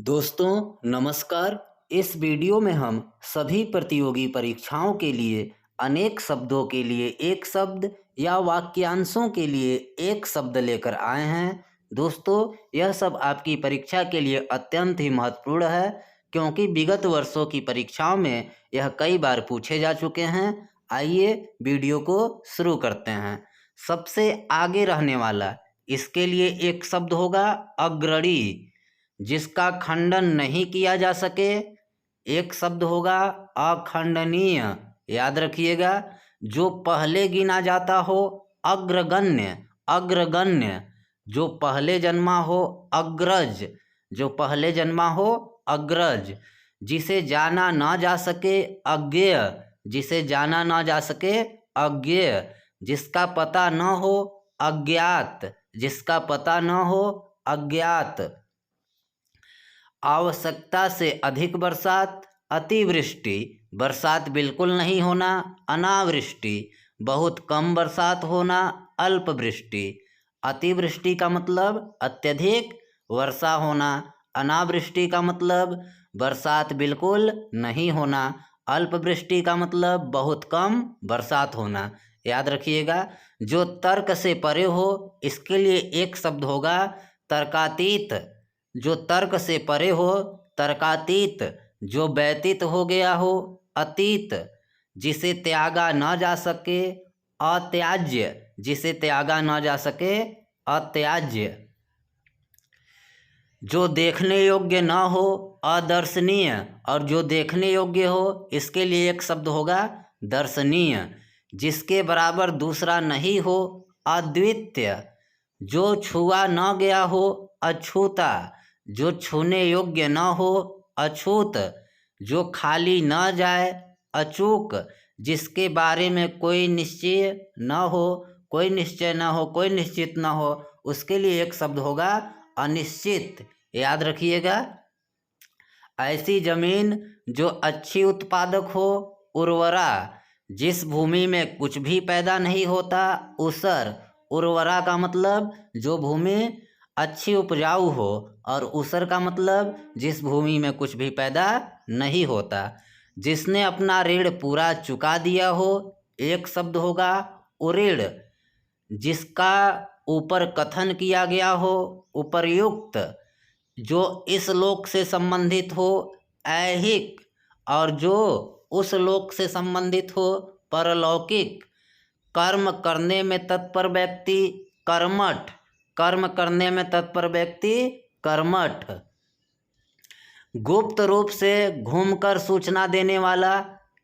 दोस्तों नमस्कार। इस वीडियो में हम सभी प्रतियोगी परीक्षाओं के लिए अनेक शब्दों के लिए एक शब्द या वाक्यांशों के लिए एक शब्द लेकर आए हैं। दोस्तों यह सब आपकी परीक्षा के लिए अत्यंत ही महत्वपूर्ण है, क्योंकि विगत वर्षों की परीक्षाओं में यह कई बार पूछे जा चुके हैं। आइए वीडियो को शुरू करते हैं। सबसे आगे रहने वाला, इसके लिए एक शब्द होगा अग्रणी, जिसका खंडन नहीं किया जा सके। एक शब्द होगा अखंडनीय, याद रखिएगा। जो पहले गिना जाता हो अग्रगण्य, अग्रगण्य। जो पहले जन्मा हो अग्रज, जो पहले जन्मा हो अग्रज। जिसे जाना ना जा सके अज्ञेय, जिसे जाना ना जा सके अज्ञेय। जिसका पता न हो अज्ञात, जिसका पता न हो अज्ञात। आवश्यकता से अधिक बरसात अतिवृष्टि, बरसात बिल्कुल नहीं होना अनावृष्टि, बहुत कम बरसात होना अल्पवृष्टि। अतिवृष्टि का मतलब अत्यधिक वर्षा होना, अनावृष्टि का मतलब बरसात बिल्कुल नहीं होना, अल्पवृष्टि का मतलब बहुत कम बरसात होना। याद रखिएगा। जो तर्क से परे हो, इसके लिए एक शब्द होगा तर्कातीत। जो तर्क से परे हो तर्कातीत। जो व्यतीत हो गया हो अतीत। जिसे त्यागा न जा सके अत्याज्य, जिसे त्यागा न जा सके अत्याज्य। जो देखने योग्य न हो अदर्शनीय, और जो देखने योग्य हो इसके लिए एक शब्द होगा दर्शनीय। जिसके बराबर दूसरा नहीं हो अद्वितीय। जो छुआ न गया हो अछूता, जो छूने योग्य न हो अछूत। जो खाली न जाए अचूक, जिसके बारे में कोई निश्चय न हो, कोई निश्चय न हो, कोई निश्चित न हो, उसके लिए एक शब्द होगा अनिश्चित। याद रखिएगा। ऐसी जमीन जो अच्छी उत्पादक हो उर्वरा, जिस भूमि में कुछ भी पैदा नहीं होता ऊसर। उर्वरा का मतलब जो भूमि अच्छी उपजाऊ हो, और ऊसर का मतलब जिस भूमि में कुछ भी पैदा नहीं होता। जिसने अपना ऋण पूरा चुका दिया हो, एक शब्द होगा उऋण। जिसका ऊपर कथन किया गया हो उपर्युक्त। जो इस लोक से संबंधित हो ऐहिक, और जो उस लोक से संबंधित हो परलौकिक। कर्म करने में तत्पर व्यक्ति कर्मठ, कर्म करने में तत्पर व्यक्ति कर्मठ। गुप्त रूप से घूमकर सूचना देने वाला,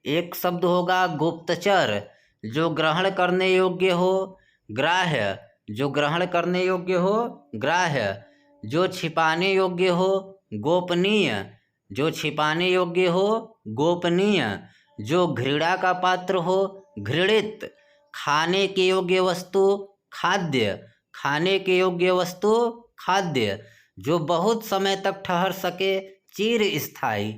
एक शब्द होगा गुप्तचर। जो ग्रहण करने योग्य हो ग्राह्य, जो ग्रहण करने योग्य हो ग्राह्य। जो छिपाने योग्य हो गोपनीय, जो छिपाने योग्य हो गोपनीय। जो घृणा का पात्र हो घृणित। खाने के योग्य वस्तु खाद्य, खाने के योग्य वस्तु खाद्य। जो बहुत समय तक ठहर सके चिर स्थायी।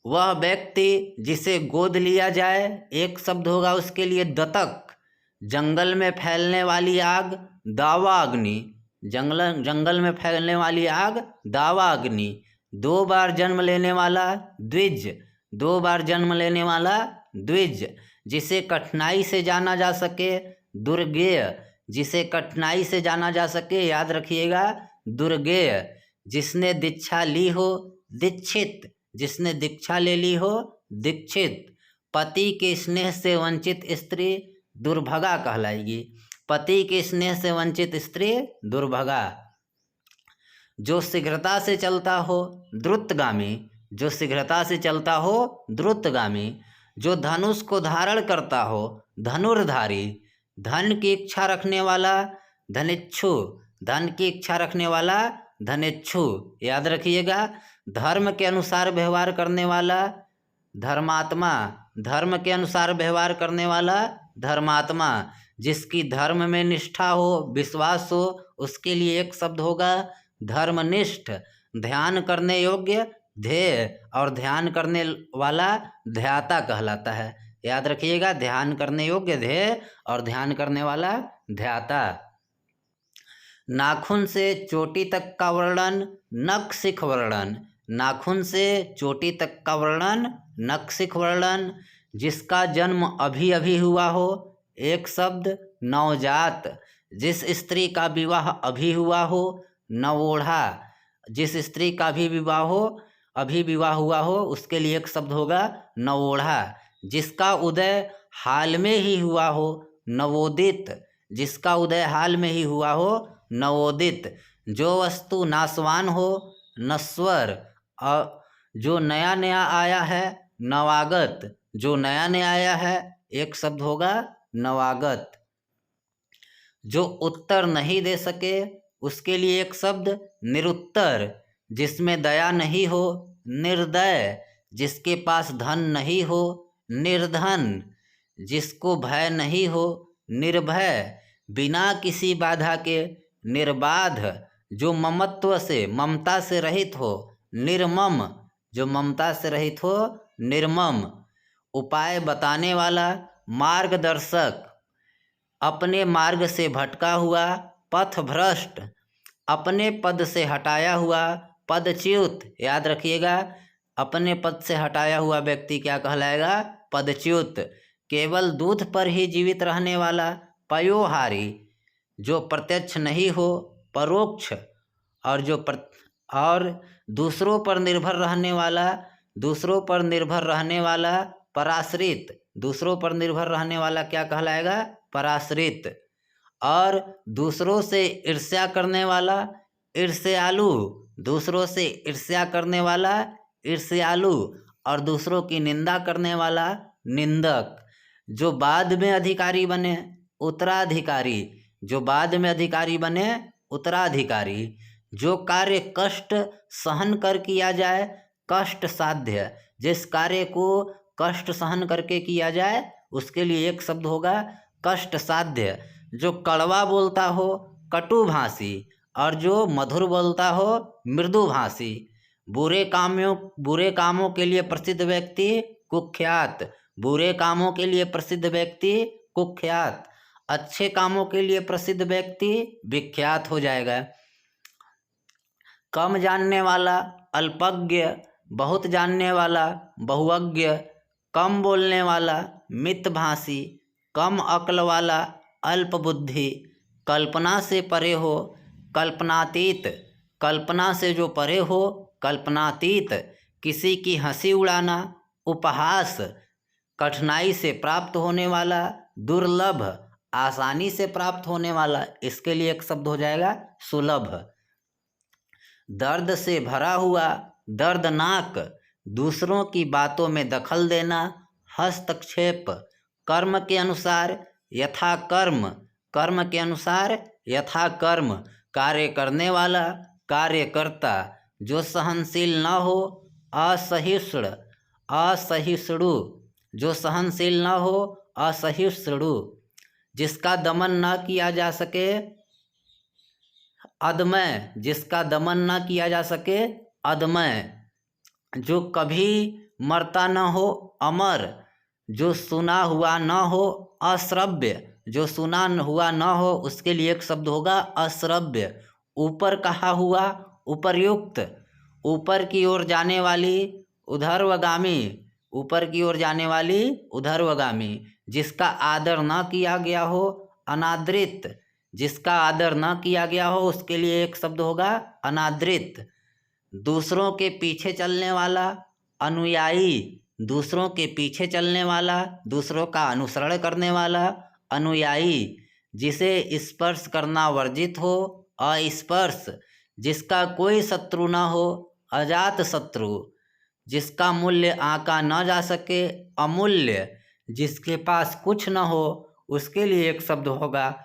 वह व्यक्ति जिसे गोद लिया जाए, एक शब्द होगा उसके लिए दतक। जंगल में फैलने वाली आग दावा अग्नि, जंगल में फैलने वाली आग दावा अग्नि। 2 बार जन्म लेने वाला द्विज, 2 बार जन्म लेने वाला द्विज। जिसे कठिनाई से जाना जा सके दुर्गेय, जिसे कठिनाई से जाना जा सके, याद रखिएगा दुर्गेय। जिसने दीक्षा ली हो दीक्षित, जिसने दीक्षा ले ली हो दीक्षित। पति के स्नेह से वंचित स्त्री दुर्भगा कहलाएगी। पति के स्नेह से वंचित स्त्री दुर्भगा। जो शीघ्रता से चलता हो द्रुतगामी, जो शीघ्रता से चलता हो द्रुतगामी। जो धनुष को धारण करता हो धनुर्धारी। धन की इच्छा रखने वाला धनिच्छु, धन की इच्छा रखने वाला धनिच्छु। याद रखिएगा। धर्म के अनुसार व्यवहार करने वाला धर्मात्मा, धर्म के अनुसार व्यवहार करने वाला धर्मात्मा। जिसकी धर्म में निष्ठा हो विश्वास हो, उसके लिए एक शब्द होगा धर्मनिष्ठ। ध्यान करने योग्य ध्येय, और ध्यान करने वाला ध्याता कहलाता है। याद रखिएगा। ध्यान करने योग्य ध्येय और ध्यान करने वाला ध्याता। नाखून से चोटी तक का वर्णन नखशिख वर्णन। नाखून से चोटी तक का वर्णन नखशिख वर्णन। जिसका जन्म अभी अभी हुआ हो, एक शब्द नवजात। जिस स्त्री का विवाह अभी हुआ हो, नवोढ़ा। जिस स्त्री का भी विवाह हो, अभी विवाह हुआ हो, उसके लिए एक शब्द होगा नवोढ़ा। जिसका उदय हाल में ही हुआ हो, नवोदित। जिसका उदय हाल में ही हुआ हो, नवोदित। जो वस्तु नाशवान हो, नश्वर। और जो नया नया आया है, नवागत। जो नया नया आया है, एक शब्द होगा नवागत। जो उत्तर नहीं दे सके, उसके लिए एक शब्द निरुत्तर। जिसमें दया नहीं हो, निर्दय। जिसके पास धन नहीं हो, निर्धन। जिसको भय नहीं हो, निर्भय। बिना किसी बाधा के, निर्बाध। जो ममत्व से, ममता से रहित हो, निर्मम। जो ममता से रहित हो, निर्मम। उपाय बताने वाला, मार्गदर्शक। अपने मार्ग से भटका हुआ, पथभ्रष्ट। अपने पद से हटाया हुआ, पदच्युत। याद रखिएगा, अपने पद से हटाया हुआ व्यक्ति क्या कहलाएगा? पदच्युत। केवल दूध पर ही जीवित रहने वाला, पयोहारी। जो प्रत्यक्ष नहीं हो, परोक्ष। और दूसरों पर निर्भर रहने वाला, दूसरों पर निर्भर रहने वाला, पराश्रित। दूसरों पर निर्भर रहने वाला क्या कहलाएगा? पराश्रित। और दूसरों से ईर्ष्या करने वाला, ईर्ष्यालु। दूसरों से ईर्ष्या करने वाला, ईर्ष्यालु। और दूसरों की निंदा करने वाला, निंदक। जो बाद में अधिकारी बने, उत्तराधिकारी। जो बाद में अधिकारी बने, उत्तराधिकारी। जो कार्य कष्ट सहन कर किया जाए, कष्ट साध्य। जिस कार्य को कष्ट सहन करके किया जाए, उसके लिए एक शब्द होगा कष्ट साध्य। जो कड़वा बोलता हो, कटुभाषी। और जो मधुर बोलता हो, मृदुभाषी। बुरे कामों के लिए प्रसिद्ध व्यक्ति, कुख्यात। बुरे कामों के लिए प्रसिद्ध व्यक्ति, कुख्यात। अच्छे कामों के लिए प्रसिद्ध व्यक्ति, विख्यात हो जाएगा। कम जानने वाला, अल्पज्ञ। बहुत जानने वाला, बहुअज्ञ। कम बोलने वाला, मितभाषी। कम अक्ल वाला, अल्प बुद्धि। कल्पना से परे हो, कल्पनातीत। कल्पना से जो परे हो, कल्पनातीत। किसी की हंसी उड़ाना, उपहास। कठिनाई से प्राप्त होने वाला, दुर्लभ। आसानी से प्राप्त होने वाला, इसके लिए एक शब्द हो जाएगा सुलभ। दर्द से भरा हुआ, दर्दनाक। दूसरों की बातों में दखल देना, हस्तक्षेप। कर्म के अनुसार, यथा कर्म। कर्म के अनुसार, यथा कर्म। कार्य करने वाला, कार्यकर्ता। जो सहनशील न हो, असहिष्णु। असहिष्णु। जो सहनशील न हो, असहिष्णु। जिसका दमन न किया जा सके, अदमय। जिसका दमन न किया जा सके, अदमय। जो कभी मरता न हो, अमर। जो सुना हुआ न हो, अश्रव्य। जो सुना हुआ न हो, उसके लिए एक शब्द होगा अश्रव्य। ऊपर कहा हुआ, उपर्युक्त। ऊपर की ओर जाने वाली, ऊर्ध्वगामी। ऊपर की ओर जाने वाली, ऊर्ध्वगामी। जिसका आदर न किया गया हो, अनादृत। जिसका आदर न किया गया हो, उसके लिए एक शब्द होगा अनादृत। दूसरों के पीछे चलने वाला, अनुयायी। दूसरों के पीछे चलने वाला, दूसरों का अनुसरण करने वाला, अनुयायी। जिसे स्पर्श करना वर्जित हो, अस्पर्श। जिसका कोई शत्रु न हो, अजात शत्रु। जिसका मूल्य आंका न जा सके, अमूल्य। जिसके पास कुछ न हो, उसके लिए एक शब्द होगा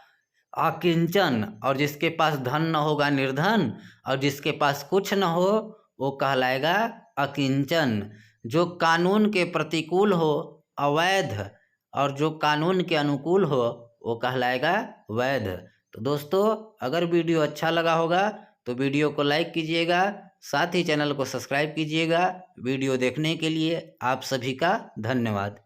अकिंचन। और जिसके पास धन न होगा, निर्धन। और जिसके पास कुछ न हो, वो कहलाएगा अकिंचन। जो कानून के प्रतिकूल हो, अवैध। और जो कानून के अनुकूल हो, वो कहलाएगा वैध। तो दोस्तों, अगर वीडियो अच्छा लगा होगा तो वीडियो को लाइक कीजिएगा, साथ ही चैनल को सब्सक्राइब कीजिएगा। वीडियो देखने के लिए आप सभी का धन्यवाद।